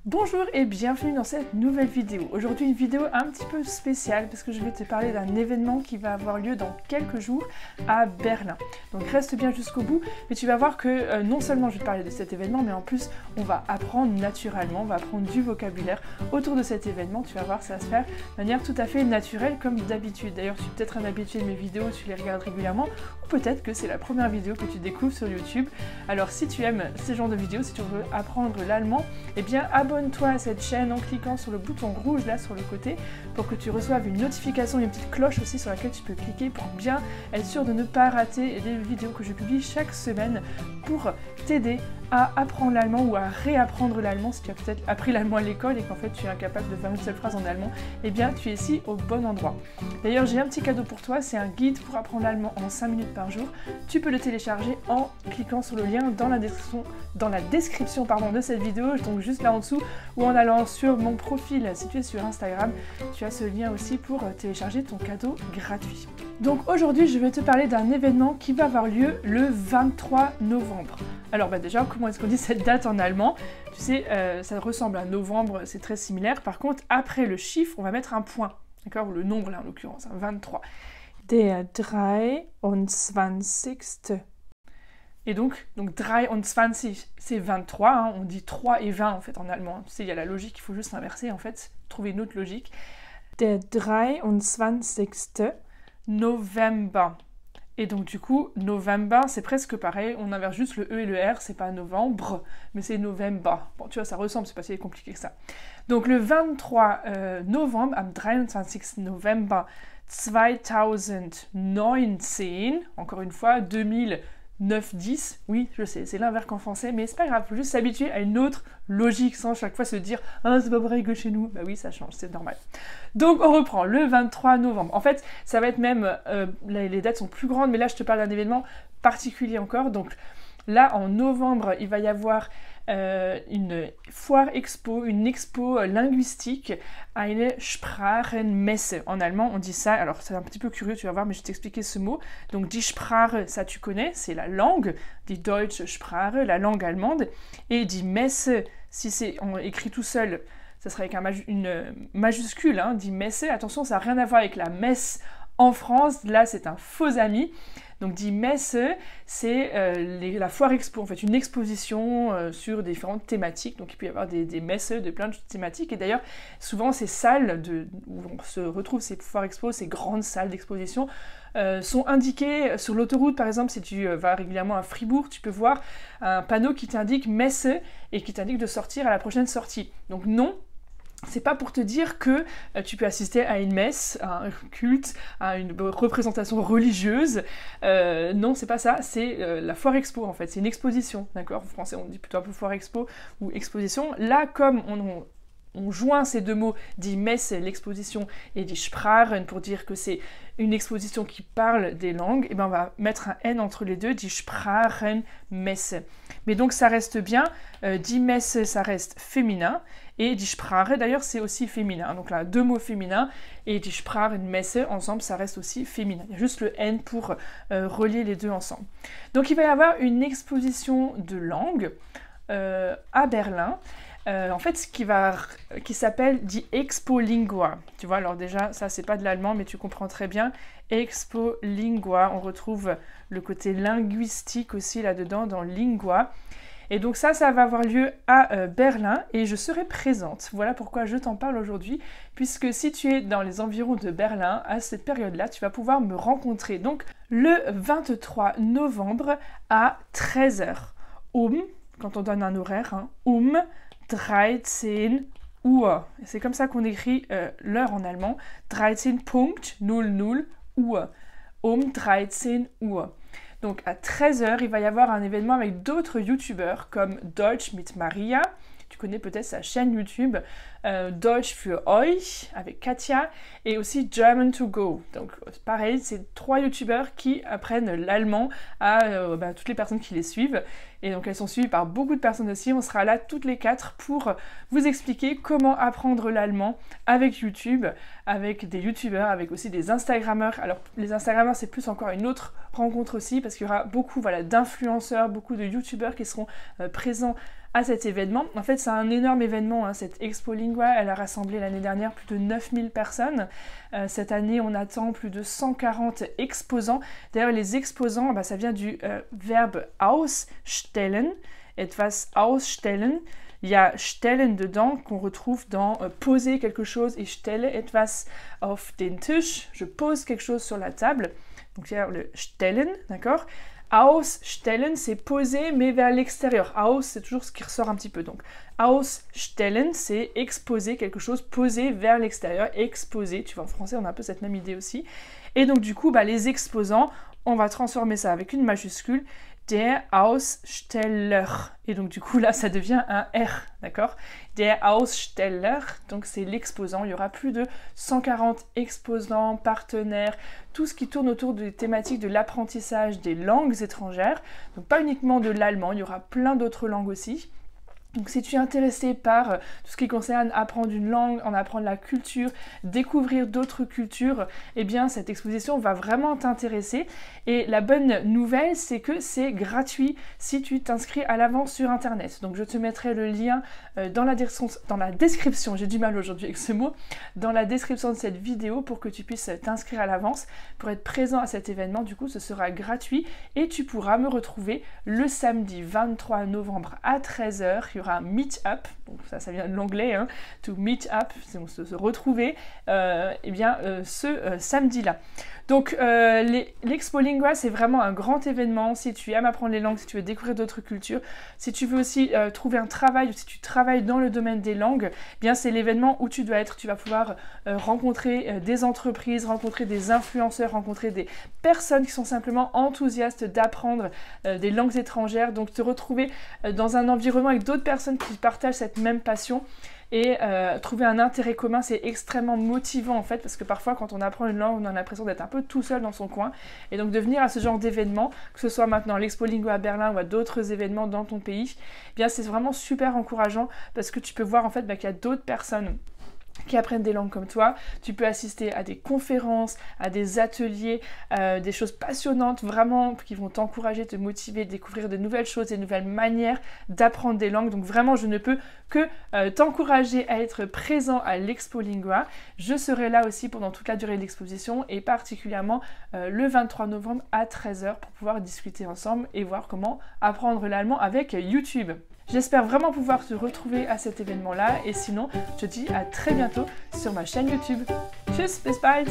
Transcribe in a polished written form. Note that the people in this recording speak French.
Bonjour et bienvenue dans cette nouvelle vidéo. Aujourd'hui une vidéo un petit peu spéciale parce que je vais te parler d'un événement qui va avoir lieu dans quelques jours à Berlin. Donc reste bien jusqu'au bout, mais tu vas voir que non seulement je vais te parler de cet événement, mais en plus on va apprendre naturellement, on va apprendre du vocabulaire autour de cet événement. Tu vas voir, ça va se faire de manière tout à fait naturelle comme d'habitude. D'ailleurs tu es peut-être un habitué de mes vidéos, tu les regardes régulièrement, ou peut-être que c'est la première vidéo que tu découvres sur YouTube. Alors si tu aimes ce genre de vidéos, si tu veux apprendre l'allemand, eh bien abonne-toi à cette chaîne en cliquant sur le bouton rouge là sur le côté pour que tu reçoives une notification et une petite cloche aussi sur laquelle tu peux cliquer pour bien être sûr de ne pas rater les vidéos que je publie chaque semaine pour t'aider à apprendre l'allemand ou à réapprendre l'allemand si tu as peut-être appris l'allemand à l'école et qu'en fait tu es incapable de faire une seule phrase en allemand, eh bien tu es ici au bon endroit. D'ailleurs j'ai un petit cadeau pour toi, c'est un guide pour apprendre l'allemand en 5 minutes par jour. Tu peux le télécharger en cliquant sur le lien dans la description de cette vidéo, donc juste là en dessous, ou en allant sur mon profil situé sur Instagram, tu as ce lien aussi pour télécharger ton cadeau gratuit. Donc aujourd'hui je vais te parler d'un événement qui va avoir lieu le 23 novembre. Alors déjà, comment est-ce qu'on dit cette date en allemand? Tu sais, ça ressemble à novembre, c'est très similaire. Par contre, après le chiffre, on va mettre un point. D'accord? Ou le nombre là en l'occurrence, 23. Der 23. Et donc 23, c'est 23, hein, on dit 3 et 20 en fait en allemand. Tu sais, il y a la logique, il faut juste inverser en fait, trouver une autre logique. Der 23. November. Et donc du coup, November, c'est presque pareil, on inverse juste le E et le R, c'est pas novembre, mais c'est November. Bon, tu vois, ça ressemble, c'est pas si compliqué que ça. Donc le 23 novembre, am 23. November 2019, encore une fois, 2009-10, oui, je sais, c'est l'inverse qu'en français, mais c'est pas grave, faut juste s'habituer à une autre logique sans chaque fois se dire « Ah, c'est pas pareil que chez nous ». Bah oui, ça change, c'est normal. Donc on reprend, le 23 novembre. En fait, ça va être même, les dates sont plus grandes, mais là je te parle d'un événement particulier encore. Donc là, en novembre, il va y avoir une foire expo, une expo linguistique, eine Sprachenmesse. En allemand, on dit ça, alors c'est un petit peu curieux, tu vas voir, mais je vais t'expliquer ce mot. Donc die Sprache, ça tu connais, c'est la langue, die Deutsche Sprache, la langue allemande, et die Messe, si c'est écrit tout seul, ça serait avec une majuscule, hein, die Messe. Attention, ça n'a rien à voir avec la messe en France, là c'est un faux ami. Donc die Messe, c'est la foire expo, en fait, une exposition sur différentes thématiques. Donc il peut y avoir des messes de plein de thématiques. Et d'ailleurs, souvent ces salles où on se retrouve, ces foires expo, ces grandes salles d'exposition, sont indiquées sur l'autoroute. Par exemple, si tu vas régulièrement à Fribourg, tu peux voir un panneau qui t'indique Messe et qui t'indique de sortir à la prochaine sortie. Donc non, c'est pas pour te dire que tu peux assister à une messe, à un culte, à une représentation religieuse. Non, c'est pas ça, c'est la foire expo en fait, c'est une exposition, d'accord? En français, on dit plutôt un peu foire expo ou exposition. Là, comme on joint ces deux mots, die Messe, l'exposition, et die Sprachen, pour dire que c'est une exposition qui parle des langues, et ben on va mettre un N entre les deux, die Sprachenmesse. Mais donc ça reste bien, die Messe, ça reste féminin, et die Sprache, d'ailleurs, c'est aussi féminin. Donc là, deux mots féminins, et die Sprachenmesse, ensemble, ça reste aussi féminin. Il y a juste le N pour relier les deux ensemble. Donc il va y avoir une exposition de langue à Berlin, en fait, qui s'appelle die Expo-Lingua. Tu vois, alors déjà, ça, c'est pas de l'allemand, mais tu comprends très bien. Expo-Lingua, on retrouve le côté linguistique aussi là-dedans, dans Lingua. Et donc ça va avoir lieu à Berlin et je serai présente. Voilà pourquoi je t'en parle aujourd'hui, puisque si tu es dans les environs de Berlin, à cette période-là, tu vas pouvoir me rencontrer. Donc le 23 novembre à 13h, quand on donne un horaire, hein, 13 Uhr. C'est comme ça qu'on écrit l'heure en allemand. 13.00 Uhr. 13 Uhr. Donc à 13h, il va y avoir un événement avec d'autres youtubeurs comme Deutsch mit Maria. Tu connais peut-être sa chaîne YouTube, Deutsch für euch avec Katia et aussi German to go. Donc pareil, c'est 3 youtubeurs qui apprennent l'allemand à toutes les personnes qui les suivent. Et donc elles sont suivies par beaucoup de personnes aussi. On sera là toutes les 4 pour vous expliquer comment apprendre l'allemand avec YouTube, avec des youtubeurs, avec aussi des instagrammeurs. Alors les instagrammeurs, c'est plus encore une autre rencontre aussi parce qu'il y aura beaucoup d'influenceurs, beaucoup de youtubeurs qui seront présents à cet événement. En fait, c'est un énorme événement, hein, cette Expo Lingua. Elle a rassemblé l'année dernière plus de 9000 personnes. Cette année, on attend plus de 140 exposants. D'ailleurs, les exposants, ça vient du verbe ausstellen, etwas ausstellen. Il y a stellen dedans qu'on retrouve dans poser quelque chose et stelle etwas auf den Tisch. Je pose quelque chose sur la table. Donc il y a le stellen, d'accord? Ausstellen, c'est poser mais vers l'extérieur. Aus, c'est toujours ce qui ressort un petit peu. Donc ausstellen, c'est exposer quelque chose, poser vers l'extérieur, exposer. Tu vois, en français, on a un peu cette même idée aussi. Et donc du coup, les exposants, on va transformer ça avec une majuscule. Der Aussteller. Et donc du coup là ça devient un R, d'accord? Der Aussteller, donc c'est l'exposant. Il y aura plus de 140 exposants, partenaires, tout ce qui tourne autour des thématiques de l'apprentissage des langues étrangères. Donc pas uniquement de l'allemand, il y aura plein d'autres langues aussi. Donc si tu es intéressé par tout ce qui concerne apprendre une langue, en apprendre la culture, découvrir d'autres cultures, eh bien cette exposition va vraiment t'intéresser. Et la bonne nouvelle, c'est que c'est gratuit si tu t'inscris à l'avance sur internet. Donc je te mettrai le lien dans la description, j'ai du mal aujourd'hui avec ce mot, dans la description de cette vidéo pour que tu puisses t'inscrire à l'avance pour être présent à cet événement. Du coup, ce sera gratuit et tu pourras me retrouver le samedi 23 novembre à 13h. Il y aura un meet-up, donc ça vient de l'anglais, hein, to meet up, c'est se retrouver, ce samedi-là. Donc l'Expo Lingua, c'est vraiment un grand événement. Si tu aimes apprendre les langues, si tu veux découvrir d'autres cultures, si tu veux aussi trouver un travail ou si tu travailles dans le domaine des langues, eh bien c'est l'événement où tu dois être. Tu vas pouvoir rencontrer des entreprises, rencontrer des influenceurs, rencontrer des personnes qui sont simplement enthousiastes d'apprendre des langues étrangères. Donc te retrouver dans un environnement avec d'autres personnes qui partagent cette même passion. Et trouver un intérêt commun, c'est extrêmement motivant en fait, parce que parfois quand on apprend une langue, on a l'impression d'être un peu tout seul dans son coin. Et donc de venir à ce genre d'événement, que ce soit maintenant l'Expo Lingua à Berlin ou à d'autres événements dans ton pays, eh bien c'est vraiment super encourageant, parce que tu peux voir en fait qu'il y a d'autres personnes qui apprennent des langues comme toi. Tu peux assister à des conférences, à des ateliers, des choses passionnantes vraiment qui vont t'encourager, te motiver, découvrir de nouvelles choses, des nouvelles manières d'apprendre des langues. Donc vraiment, je ne peux que t'encourager à être présent à l'Expo Lingua. Je serai là aussi pendant toute la durée de l'exposition et particulièrement le 23 novembre à 13h pour pouvoir discuter ensemble et voir comment apprendre l'allemand avec YouTube. J'espère vraiment pouvoir te retrouver à cet événement-là et sinon, je te dis à très bientôt sur ma chaîne YouTube. Tschüss, bis bald!